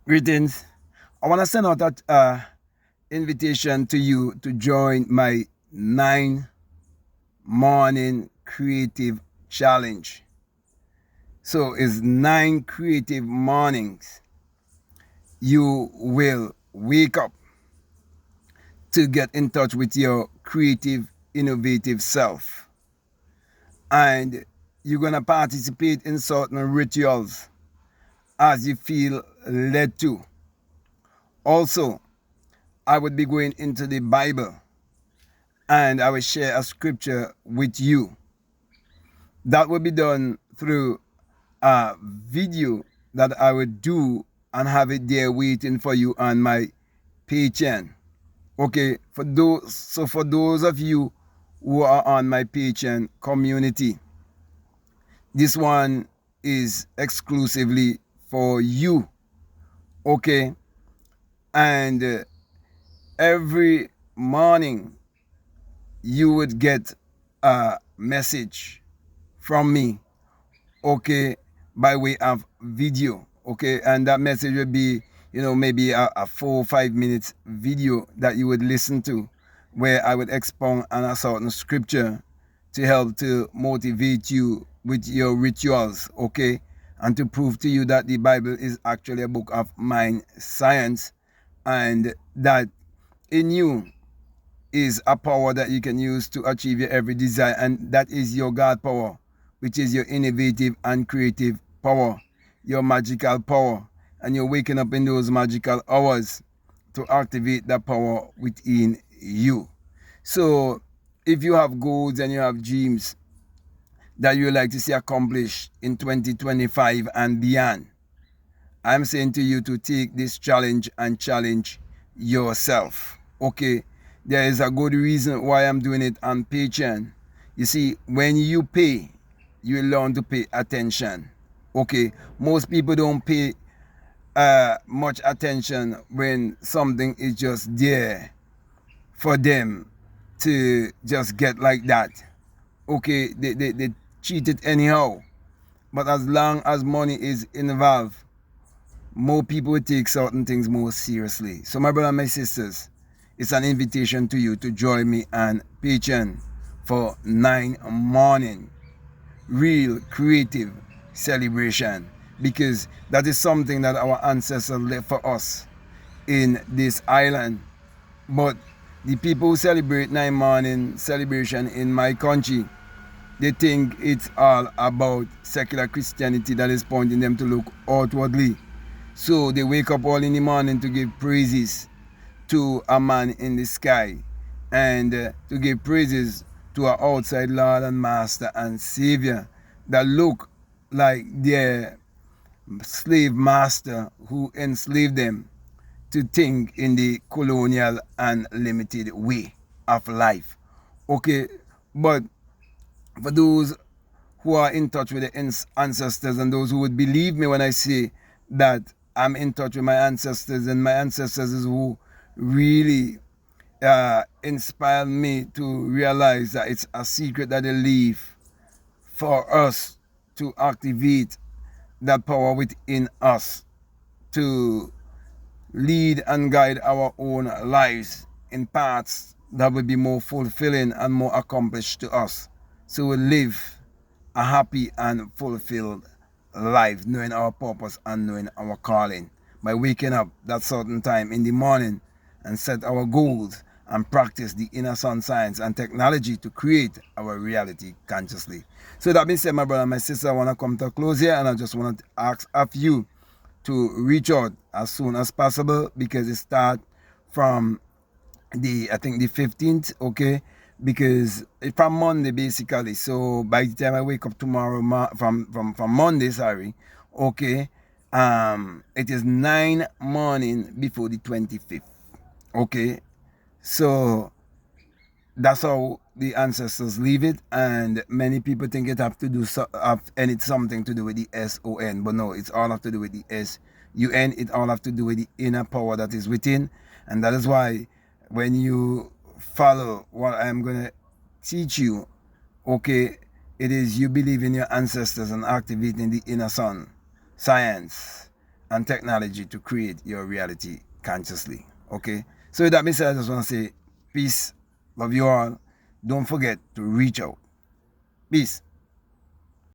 Greetings. I want to send out that invitation to you to join my 9 morning creative challenge. So it's 9 creative mornings. You will wake up to get in touch with your creative, innovative self. And you're going to participate in certain rituals as you feel led to. Also, I would be going into the Bible and I will share a scripture with you. That will be done through a video that I would do and have it there waiting for you on my Patreon. Okay, for those of you who are on my Patreon community, this one is exclusively for you. Okay, and every morning you would get a message from me, okay, by way of video, okay, and that message would be, maybe a 4 or 5 minutes video that you would listen to, where I would expound on a certain scripture to help to motivate you with your rituals, okay, and to prove to you that the Bible is actually a book of mind science, and that in you is a power that you can use to achieve your every desire, and that is your God power, which is your innovative and creative power, your magical power, and you're waking up in those magical hours to activate that power within you. So if you have goals and you have dreams that you would like to see accomplished in 2025 and beyond, I'm saying to you to take this challenge and challenge yourself. Okay, there is a good reason why I'm doing it on Patreon. You see, when you pay, you learn to pay attention. Okay, most people don't pay much attention when something is just there for them to just get like that. Okay, they cheat it anyhow. But as long as money is involved, more people take certain things more seriously. So my brother and my sisters, it's an invitation to you to join me on Patreon for 9 morning real creative celebration, because that is something that our ancestors left for us in this island. But the people who celebrate 9 morning celebration in my country, they think it's all about secular Christianity that is pointing them to look outwardly. So they wake up all in the morning to give praises to a man in the sky, and to give praises to our outside Lord and Master and Savior that look like their slave master who enslaved them to think in the colonial and limited way of life. Okay, but for those who are in touch with the ancestors, and those who would believe me when I say that I'm in touch with my ancestors, and my ancestors is who really inspired me to realize that it's a secret that they leave for us to activate that power within us to lead and guide our own lives in paths that will be more fulfilling and more accomplished to us. So we live a happy and fulfilled life, knowing our purpose and knowing our calling, by waking up that certain time in the morning and set our goals and practice the inner sun science and technology to create our reality consciously. So that being said, my brother and my sister, I want to come to a close here, and I just want to ask of you to reach out as soon as possible, because it starts from I think the 15th, okay, because it's from Monday basically. So by the time I wake up tomorrow, from Monday, sorry, okay, it is 9 morning before the 25th, okay. So that's how the ancestors leave it, and many people think it have to do and it's something to do with the SON, but no, it's all have to do with the SUN. It all have to do with the inner power that is within, and that is why when you follow what I'm gonna teach you, okay, it is you believe in your ancestors and activating the inner sun science and technology to create your reality consciously. Okay? So with that being said, I just want to say peace, love you all. Don't forget to reach out. Peace.